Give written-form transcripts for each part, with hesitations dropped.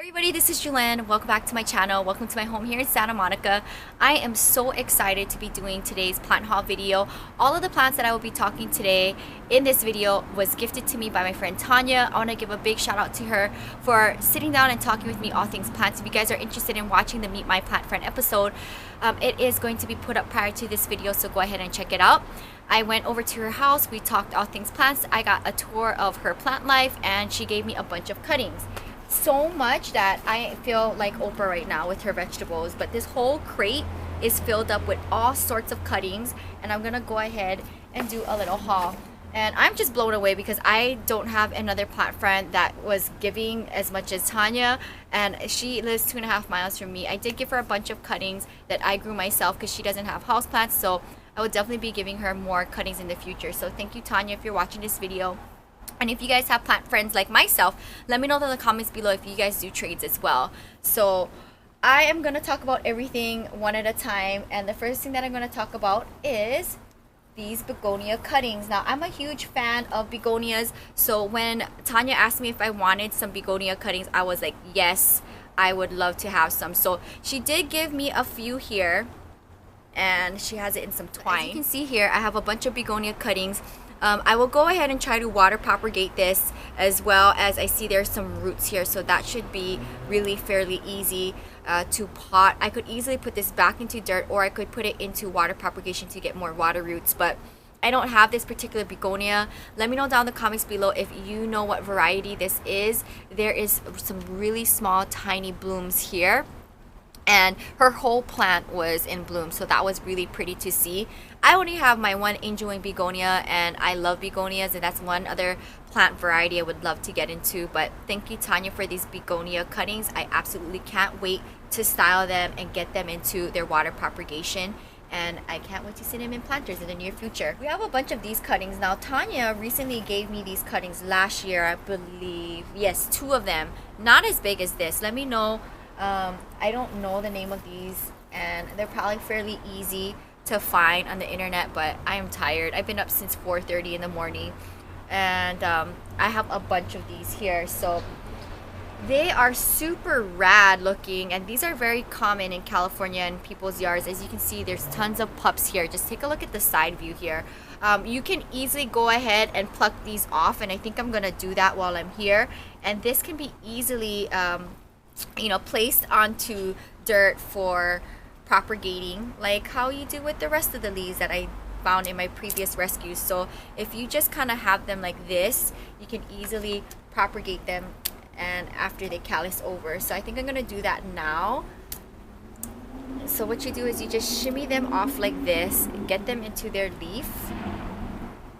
Everybody, this is Jewelyn. Welcome back to my channel. Welcome to my home here in Santa Monica. I am so excited to be doing today's plant haul video. All of the plants that I will be talking today in this video was gifted to me by my friend Tanya. I want to give a big shout out to her for sitting down and talking with me all things plants. If you guys are interested in watching the Meet My Plant Friend episode, it is going to be put up prior to this video, so go ahead and check it out. I went over to her house. We talked all things plants. I got a tour of her plant life and she gave me a bunch of cuttings. So much that I feel like Oprah right now with her vegetables, but this whole crate is filled up with all sorts of cuttings, and I'm gonna go ahead and do a little haul. And I'm just blown away because I don't have another plant friend that was giving as much as Tanya, and she lives 2.5 miles from me. I did give her a bunch of cuttings that I grew myself because she doesn't have houseplants, so I will definitely be giving her more cuttings in the future. So thank you, Tanya, if you're watching this video. And if you guys have plant friends like myself, let me know in the comments below if you guys do trades as well. So I am going to talk about everything one at a time. And the first thing that I'm going to talk about is these begonia cuttings. Now, I'm a huge fan of begonias. So when Tanya asked me if I wanted some begonia cuttings, I was like, yes, I would love to have some. So she did give me a few here. And she has it in some twine. As you can see here, I have a bunch of begonia cuttings. I will go ahead and try to water propagate this, as well as I see there's some roots here, so that should be really fairly easy to pot. I could easily put this back into dirt, or I could put it into water propagation to get more water roots, but I don't have this particular begonia. Let me know down in the comments below if you know what variety this is. There is some really small tiny blooms here, and her whole plant was in bloom, so that was really pretty to see. I only have my one angel wing begonia, and I love begonias, and that's one other plant variety I would love to get into. But thank you, Tanya, for these begonia cuttings. I absolutely can't wait to style them and get them into their water propagation, and I can't wait to see them in planters in the near future. We have a bunch of these cuttings. Now, Tanya recently gave me these cuttings last year, I believe. Yes, 2 of them. Not as big as this. Let me know. I don't know the name of these, and they're probably fairly easy to find on the internet, but I am tired. I've been up since 4:30 in the morning, and I have a bunch of these here. So they are super rad looking, and these are very common in California in people's yards. As you can see, there's tons of pups here. Just take a look at the side view here. You can easily go ahead and pluck these off, and I think I'm gonna do that while I'm here. And this can be easily placed onto dirt for propagating, like how you do with the rest of the leaves that I found in my previous rescues. So if you just kind of have them like this, you can easily propagate them and after they callus over. So I think I'm gonna do that now. So what you do is you just shimmy them off like this, get them into their leaf,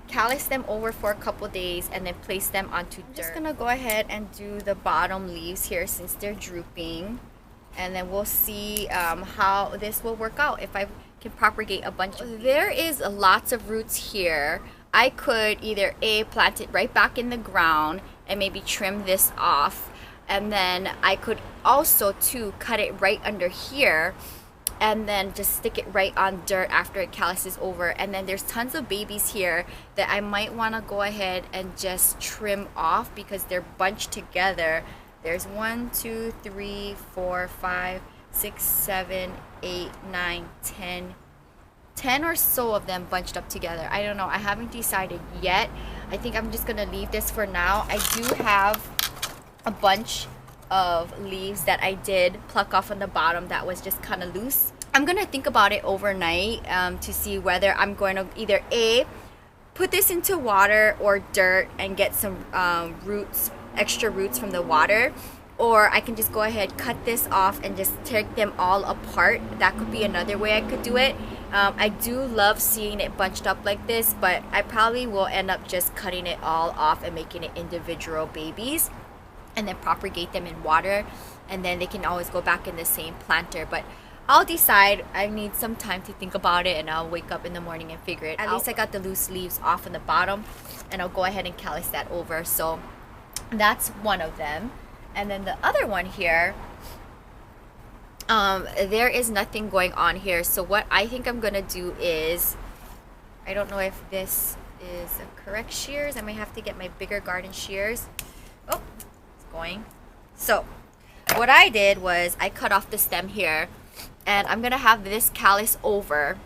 callus them over for a couple days, and then place them onto dirt. I'm just gonna go ahead and do the bottom leaves here since they're drooping, and then we'll see how this will work out if I can propagate a bunch of these. There is lots of roots here. I could either plant it right back in the ground and maybe trim this off, and then I could also cut it right under here and then just stick it right on dirt after it calluses over. And then there's tons of babies here that I might want to go ahead and just trim off because they're bunched together. There's 1, 2, 3, 4, 5, 6, 7, 8, 9, 10 or so of them bunched up together. I don't know, I haven't decided yet. I think I'm just gonna leave this for now. I do have a bunch of leaves that I did pluck off on the bottom that was just kind of loose. I'm gonna think about it overnight to see whether I'm going to either put this into water or dirt and get some extra roots from the water, or I can just go ahead, cut this off and just take them all apart. That could be another way I could do it. I do love seeing it bunched up like this, but I probably will end up just cutting it all off and making it individual babies, and then propagate them in water, and then they can always go back in the same planter. But I'll decide. I need some time to think about it, and I'll wake up in the morning and figure it out. At least I got the loose leaves off on the bottom, and I'll go ahead and callus that over. So that's one of them. And then the other one here, there is nothing going on here. So what I think I'm gonna do is, I don't know if this is a correct shears. I may have to get my bigger garden shears. Oh, it's going. So what I did was I cut off the stem here, and I'm gonna have this callus over,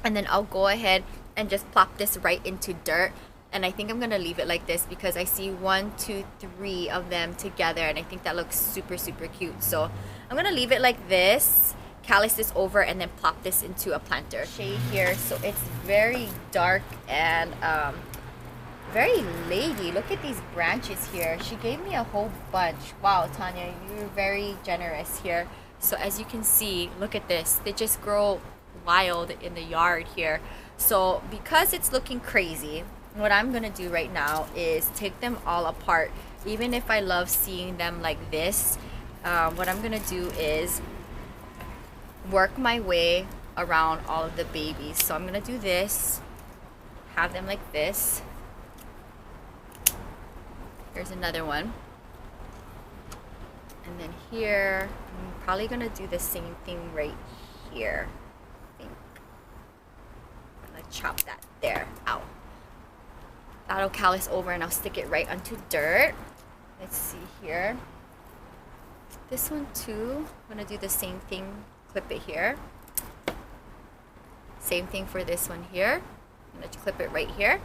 and then I'll go ahead and just plop this right into dirt. And I think I'm gonna leave it like this because I see 1, 2, 3 of them together, and I think that looks super cute. So I'm gonna leave it like this, callus this over, and then plop this into a planter. Shade here, so it's very dark and very lady. Look at these branches here. She gave me a whole bunch. Wow, Tanya, you're very generous here. So as you can see, look at this. They just grow wild in the yard here. So because it's looking crazy, what I'm gonna do right now is take them all apart. Even if I love seeing them like this, what I'm gonna do is work my way around all of the babies. So I'm gonna do this, have them like this. Here's another one. And then here, I'm probably gonna do the same thing right here. I think I'm gonna chop that there out. That'll callus over, and I'll stick it right onto dirt. Let's see here. This one too, I'm gonna do the same thing, clip it here. Same thing for this one here. I'm gonna clip it right here.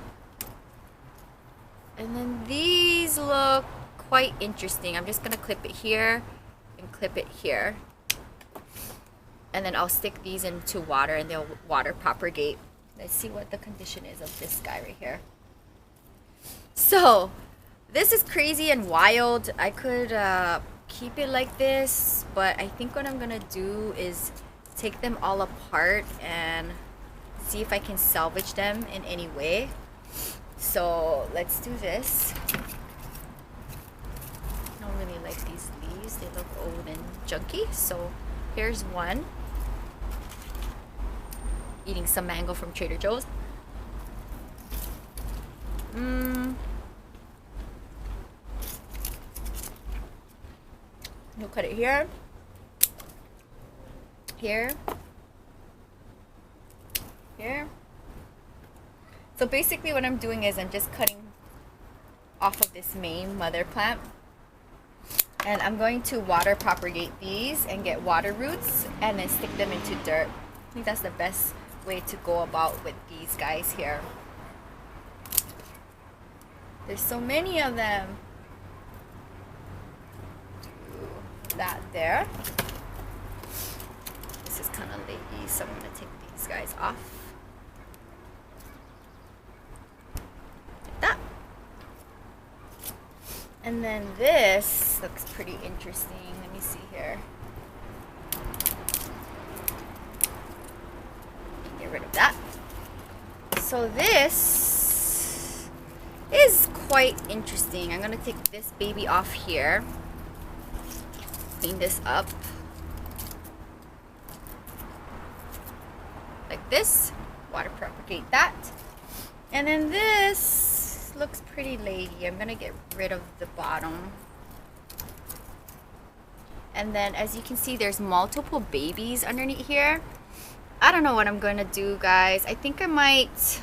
And then these look quite interesting. I'm just gonna clip it here and clip it here. And then I'll stick these into water and they'll water propagate. Let's see what the condition is of this guy right here. So this is crazy and wild. I could keep it like this, but I think what I'm gonna do is take them all apart and see if I can salvage them in any way. So let's do this. I don't really like these leaves. They look old and junky. So here's one. Eating some mango from Trader Joe's. You'll cut it here. Here. Here. So basically what I'm doing is I'm just cutting off of this main mother plant, and I'm going to water propagate these and get water roots and then stick them into dirt. I think that's the best way to go about with these guys here. There's so many of them. Do that there. This is kind of leggy, so I'm going to take these guys off. That. And then this looks pretty interesting. Let me see here. Get rid of that. So this is quite interesting. I'm gonna take this baby off here, clean this up like this, water propagate that. And then this looks pretty lady. I'm gonna get rid of the bottom. And then as you can see, there's multiple babies underneath here. I don't know what I'm gonna do, guys. I think I might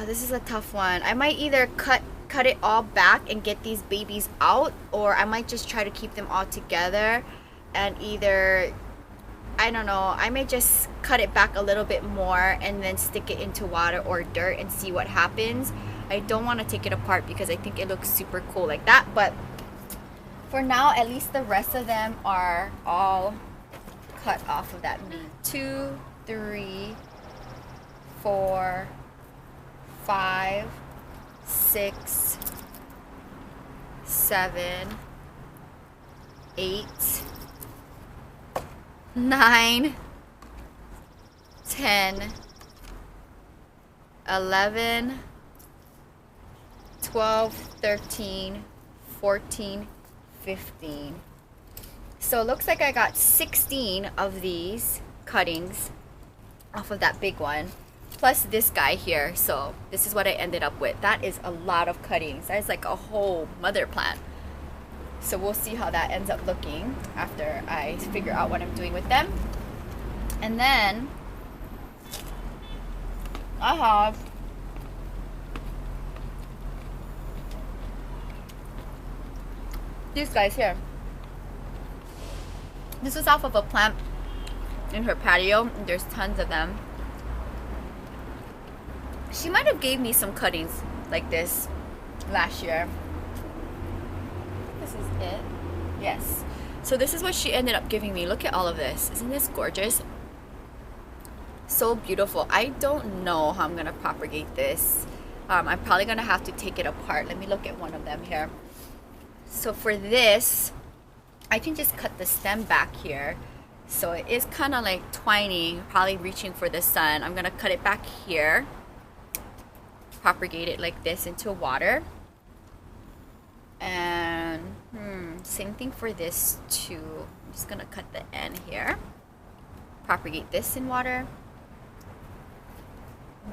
this is a tough one. I might either cut it all back and get these babies out, or I might just try to keep them all together and either, I don't know, I may just cut it back a little bit more and then stick it into water or dirt and see what happens. I don't want to take it apart because I think it looks super cool like that, but for now, at least the rest of them are all cut off of that meat. 2, 3, 4, 5, 6, 7, 8, 9, 10, 11, 12, 13, 14, 15. So it looks like I got 16 of these cuttings off of that big one, plus this guy here. So this is what I ended up with. That is a lot of cuttings. That is like a whole mother plant. So we'll see how that ends up looking after I figure out what I'm doing with them. And then I have . these guys here. This was off of a plant in her patio. There's tons of them. She might have gave me some cuttings like this last year. This is it. Yes. So this is what she ended up giving me. Look at all of this. Isn't this gorgeous? So beautiful. I don't know how I'm gonna propagate this. I'm probably gonna have to take it apart. Let me look at one of them here. So for this, I can just cut the stem back here. So it is kind of like twining, probably reaching for the sun. I'm gonna cut it back here, propagate it like this into water. And same thing for this too. I'm just gonna cut the end here, propagate this in water.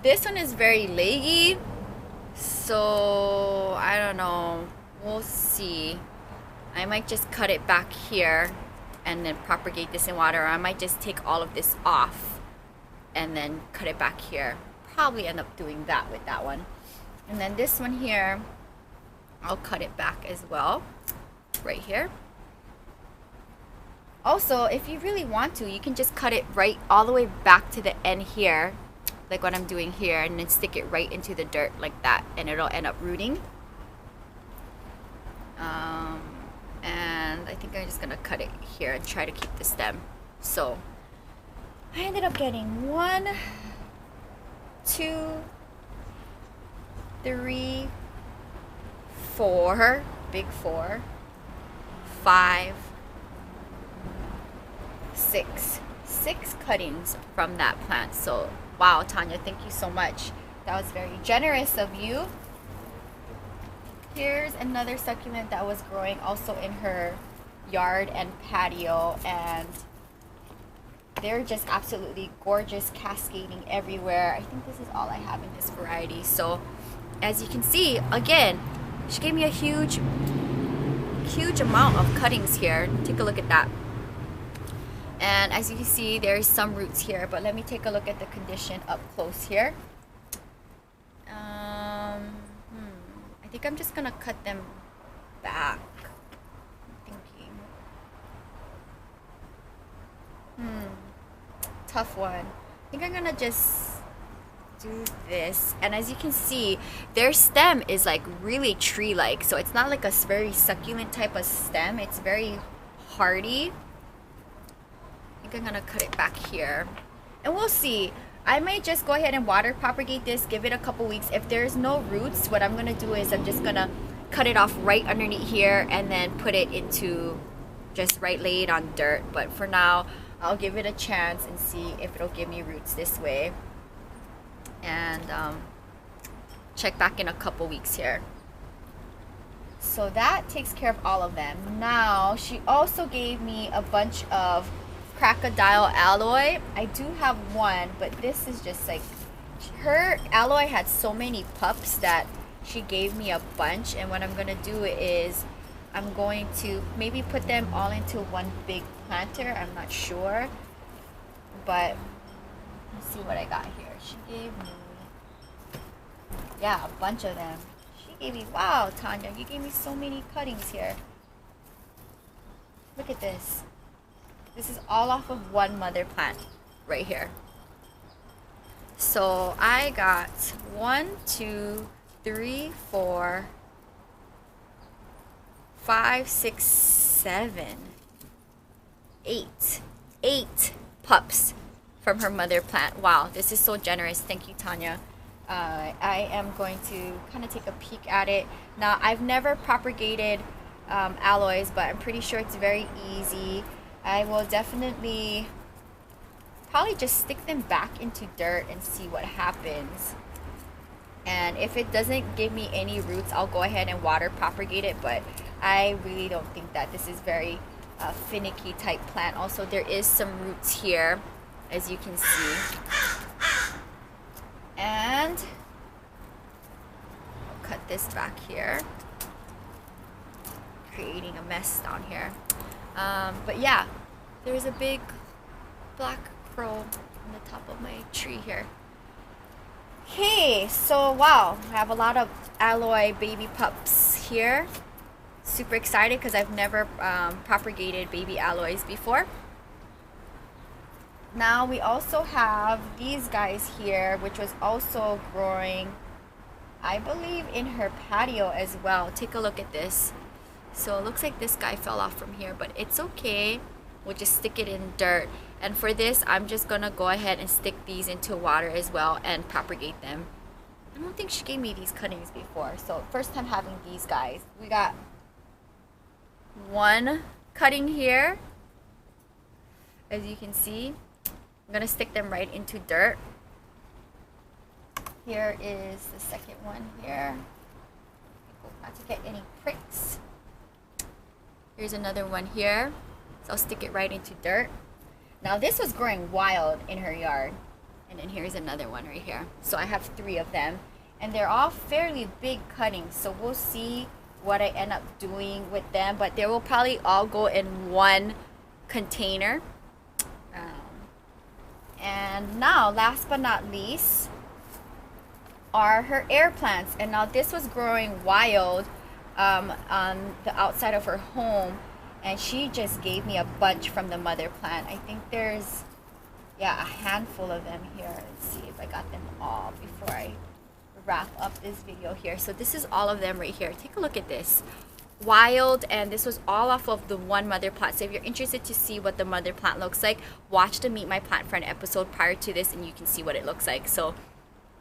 This one is very leggy, so I don't know, we'll see. I might just cut it back here and then propagate this in water, or I might just take all of this off and then cut it back here. Probably end up doing that with that one. And then this one here, I'll cut it back as well, right here. Also, if you really want to, you can just cut it right all the way back to the end here, like what I'm doing here, and then stick it right into the dirt like that, and it'll end up rooting. And I think I'm just gonna cut it here and try to keep the stem. So I ended up getting 1, 2, 3, 4, big 4, 5, 6 cuttings from that plant. So wow, Tanya, thank you so much. That was very generous of you. Here's another succulent that was growing also in her yard and patio, and they're just absolutely gorgeous, cascading everywhere. I think this is all I have in this variety. So as you can see, again, she gave me a huge amount of cuttings here. Take a look at that. And as you can see, there's some roots here, but let me take a look at the condition up close here. I think I'm just gonna cut them back. I'm thinking. Tough one. I think I'm gonna just do this. And as you can see, their stem is like really tree-like. So it's not like a very succulent type of stem. It's very hardy. I think I'm gonna cut it back here. And we'll see. I might just go ahead and water propagate this, give it a couple weeks. If there's no roots, what I'm gonna do is I'm just gonna cut it off right underneath here and then put it into, just lay it on dirt. But for now, I'll give it a chance and see if it'll give me roots this way. And check back in a couple weeks here. So that takes care of all of them. Now, she also gave me a bunch of crocodile aloe. I do have one, but this is just like, her aloe had so many pups that she gave me a bunch. And what I'm gonna do is I'm going to maybe put them all into one big planter. I'm not sure, but let's see what I got here. She gave me, yeah, a bunch of them. She gave me, wow, Tanya, you gave me so many cuttings here. Look at this. This is all off of one mother plant right here. So I got 1, 2, 3, 4, 5, 6, 7, 8. 8 pups from her mother plant. Wow, this is so generous. Thank you, Tanya. I am going to kind of take a peek at it. Now, I've never propagated aloes, but I'm pretty sure it's very easy. I will definitely probably just stick them back into dirt and see what happens. And if it doesn't give me any roots, I'll go ahead and water propagate it. But I really don't think that this is very finicky type plant. Also, there is some roots here, as you can see. And I'll cut this back here, creating a mess down here. But yeah, there's a big black crow on the top of my tree here. Okay, so wow, I have a lot of aloe baby pups here. super excited because I've never propagated baby aloes before. Now we also have these guys here, which was also growing, I believe, in her patio as well. Take a look at this. So it looks like this guy fell off from here, but it's okay. We'll just stick it in dirt. And for this, I'm just gonna go ahead and stick these into water as well and propagate them. I don't think she gave me these cuttings before, so first time having these guys. We got one cutting here, as you can see. I'm gonna stick them right into dirt. Here is the second one here. Not to get any pricks. Here's another one here. So I'll stick it right into dirt. Now this was growing wild in her yard. And then here's another one right here. So I have 3 of them. And they're all fairly big cuttings. So we'll see what I end up doing with them. But they will probably all go in one container. And now, last but not least, are her air plants. And now this was growing wild on the outside of her home. And she just gave me a bunch from the mother plant. I think there's, yeah, a handful of them here. Let's see if I got them all before I wrap up this video here. So this is all of them right here. Take a look at this. Wild, and this was all off of the one mother plant. So if you're interested to see what the mother plant looks like, watch the Meet My Plant Friend episode prior to this and you can see what it looks like. So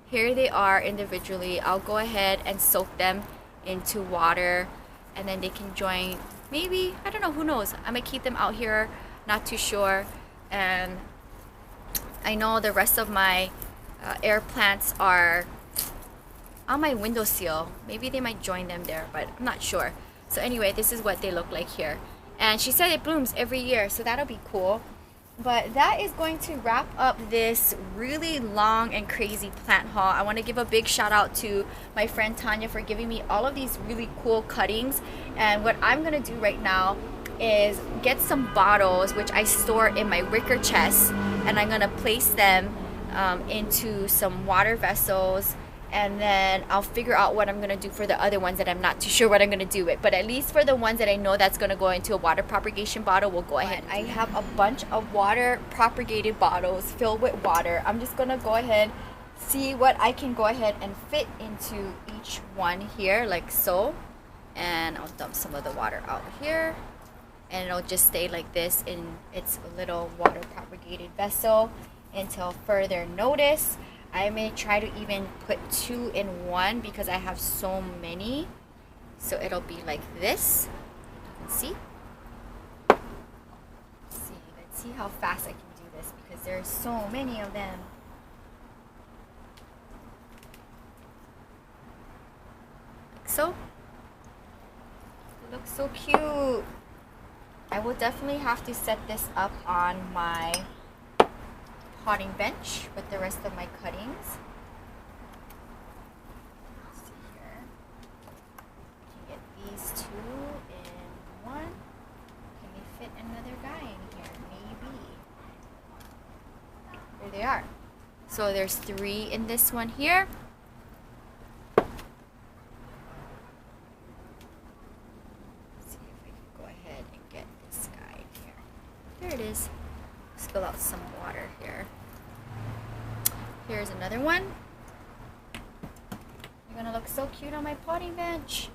here they are individually. I'll go ahead and soak them into water and then they can join, maybe, I don't know, who knows. I'm gonna keep them out here, not too sure. And I know the rest of my air plants are on my windowsill. Maybe they might join them there, but I'm not sure. So anyway, this is what they look like here. And she said it blooms every year, so that'll be cool. But that is going to wrap up this really long and crazy plant haul. I want to give a big shout out to my friend Tanya for giving me all of these really cool cuttings. And what I'm going to do right now is get some bottles, which I store in my wicker chest. And I'm going to place them into some water vessels. And then I'll figure out what I'm going to do for the other ones that I'm not too sure what I'm going to do with. But at least for the ones that I know that's going to go into a water propagation bottle, we'll go ahead. I have a bunch of water propagated bottles filled with water. I'm just going to go ahead, see what I can go ahead and fit into each one here, like so. And I'll dump some of the water out here. And it'll just stay like this in its little water propagated vessel until further notice. I may try to even put 2 in one because I have so many. So it'll be like this. You can see. Let's see how fast I can do this because there's so many of them. Like so. It looks so cute. I will definitely have to set this up on my potting bench with the rest of my cuttings. Let's see here. Can get these 2 in one. Can we fit another guy in here? Maybe. There they are. So there's 3 in this one here. Let's see if I can go ahead and get this guy in here. There it is. Spill out some water here. Here's another one. You're gonna look so cute on my potting bench.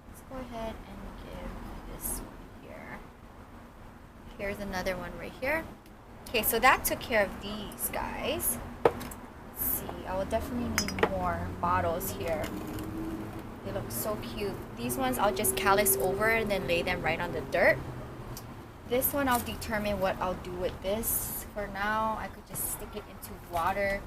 Let's go ahead and give this one here. Here's another one right here. Okay, so that took care of these guys. Let's see, I will definitely need more bottles here. They look so cute. These ones I'll just callus over and then lay them right on the dirt. This one I'll determine what I'll do with this. For now, I could just stick it into water,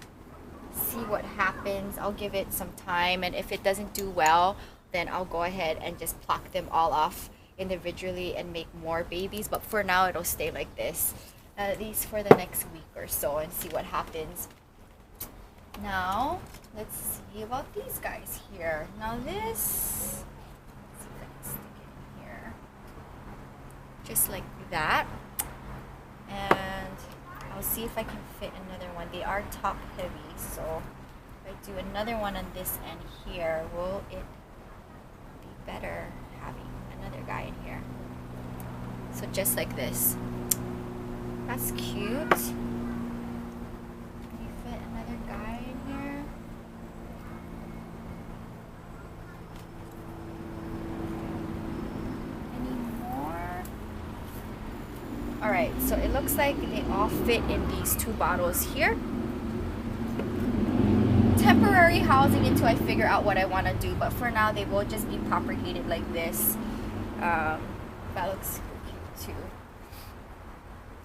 see what happens. I'll give it some time, and if it doesn't do well, then I'll go ahead and just pluck them all off individually and make more babies. But for now, it'll stay like this, at least for the next week or so, and see what happens. Now, let's see about these guys here. Now this, let's see if I can stick it in here. Just like that. And I'll see if I can fit another one. They are top heavy, so if I do another one on this end here, will it be better having another guy in here. So just like this. That's cute. Can you fit another guy in here? Any more? Alright, so it looks like they all fit in these 2 bottles here. Temporary housing until I figure out what I want to do, but for now they will just be propagated like this. That looks super cute too.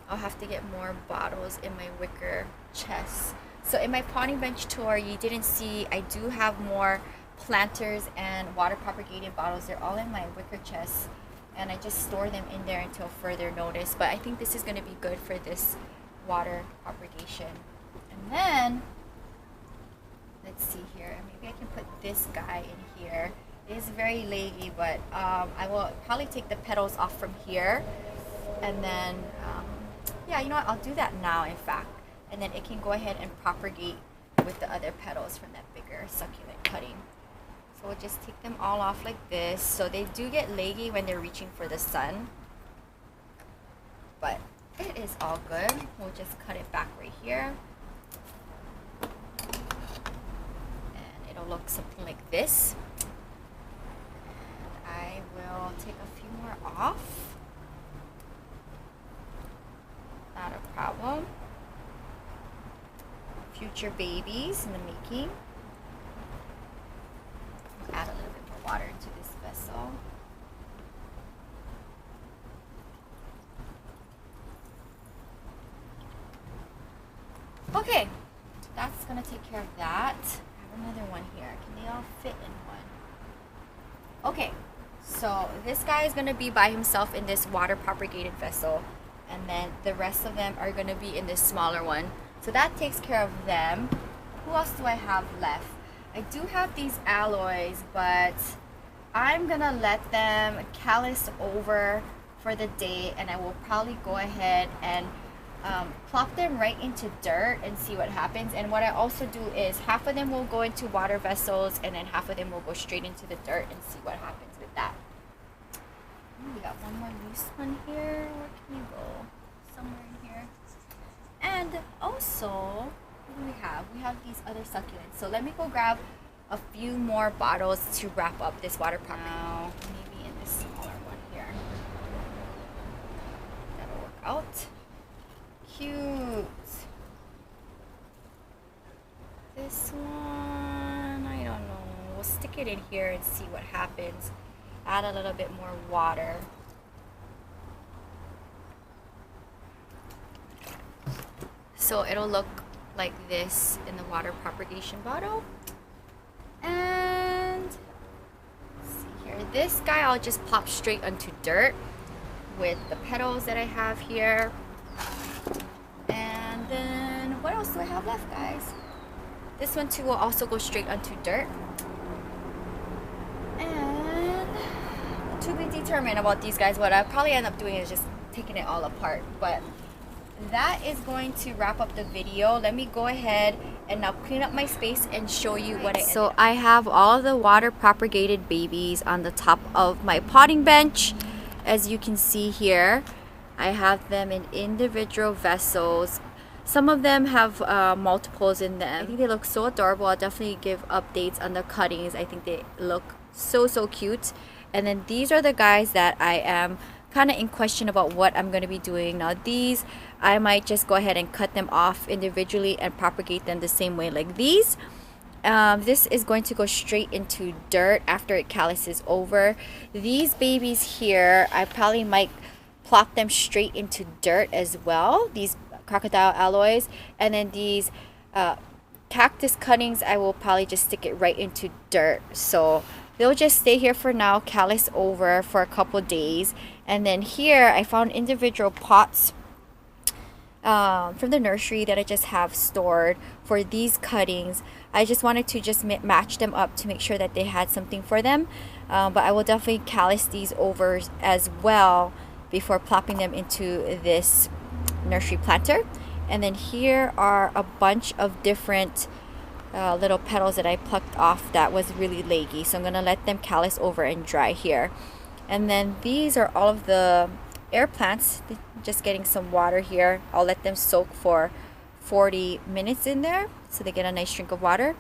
I'll have to get more bottles in my wicker chest. So in my potting bench tour, you didn't see, I do have more planters and water propagated bottles. They're all in my wicker chest, and I just store them in there until further notice. But I think this is going to be good for this water propagation. And then let's see here, maybe I can put this guy in here. It is very leggy, but I will probably take the petals off from here, and then yeah, you know what, I'll do that now in fact, and then it can go ahead and propagate with the other petals from that bigger succulent cutting. So we'll just take them all off like this. So they do get leggy when they're reaching for the sun, but it is all good. We'll just cut it back right here. Look something like this, and I will take a few more off, not a problem. Future babies in the making. I'll add a little bit more water into this vessel. Okay, that's gonna take care of that. Another one here. Can they all fit in one? Okay, so this guy is going to be by himself in this water propagated vessel, and then the rest of them are going to be in this smaller one. So that takes care of them. Who else do I have left? I do have these alloys, but I'm going to let them callus over for the day, and I will probably go ahead and plop them right into dirt and see what happens. And what I also do is half of them will go into water vessels, and then half of them will go straight into the dirt and see what happens with that. Ooh, we got one more loose one here. Where can you go? Somewhere in here. And also, what do we have? We have these other succulents. So let me go grab a few more bottles to wrap up this water propagation. Now, maybe in this smaller one here. That'll work out. Cute. This one, I don't know. We'll stick it in here and see what happens. Add a little bit more water. So it'll look like this in the water propagation bottle. And let's see here. This guy I'll just plop straight onto dirt with the petals that I have here. And then what else do I have left, guys? This one too will also go straight onto dirt. And to be determined about these guys. What I'll probably end up doing is just taking it all apart. But that is going to wrap up the video. Let me go ahead and now clean up my space and show you what I So I have all of the water propagated babies on the top of my potting bench. As you can see here, I have them in individual vessels. Some of them have multiples in them. I think they look so adorable. I'll definitely give updates on the cuttings. I think they look so cute. And then these are the guys that I am kind of in question about what I'm going to be doing. Now these, I might just go ahead and cut them off individually and propagate them the same way like these. This is going to go straight into dirt after it calluses over. These babies here, I probably might plop them straight into dirt as well, these crocodile alloys. And then these cactus cuttings, I will probably just stick it right into dirt. So they'll just stay here for now, callus over for a couple days. And then here I found individual pots from the nursery that I just have stored for these cuttings. I just wanted to just match them up to make sure that they had something for them. But I will definitely callus these over as well before plopping them into this nursery planter. And then here are a bunch of different little petals that I plucked off that was really leggy. So I'm going to let them callus over and dry here. And then these are all of the air plants. Just getting some water here. I'll let them soak for 40 minutes in there so they get a nice drink of water.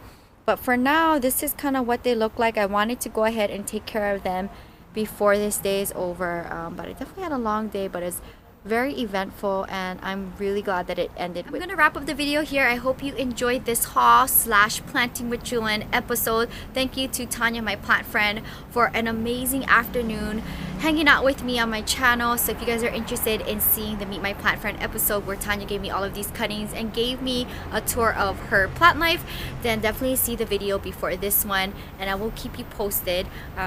But for now, this is kind of what they look like. I wanted to go ahead and take care of them before this day is over, but I definitely had a long day, but it's very eventful, and I'm really glad that it ended. I'm gonna wrap up the video here. I hope you enjoyed this haul / planting with Jewelyn episode. Thank you to Tanya, my plant friend, for an amazing afternoon hanging out with me on my channel. So if you guys are interested in seeing the Meet My Plant Friend episode where Tanya gave me all of these cuttings and gave me a tour of her plant life, then definitely see the video before this one, and I will keep you posted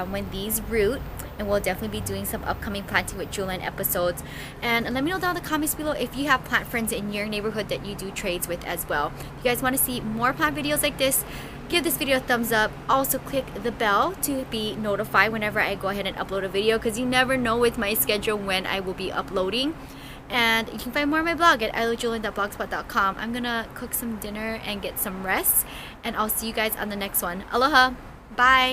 when these root. And we'll definitely be doing some upcoming planting with Jewelyn episodes. And let me know down in the comments below if you have plant friends in your neighborhood that you do trades with as well. If you guys want to see more plant videos like this, give this video a thumbs up. Also click the bell to be notified whenever I go ahead and upload a video, because you never know with my schedule when I will be uploading. And you can find more on my blog at ilovejewelyn.blogspot.com. I'm gonna cook some dinner and get some rest, and I'll see you guys on the next one. Aloha, bye.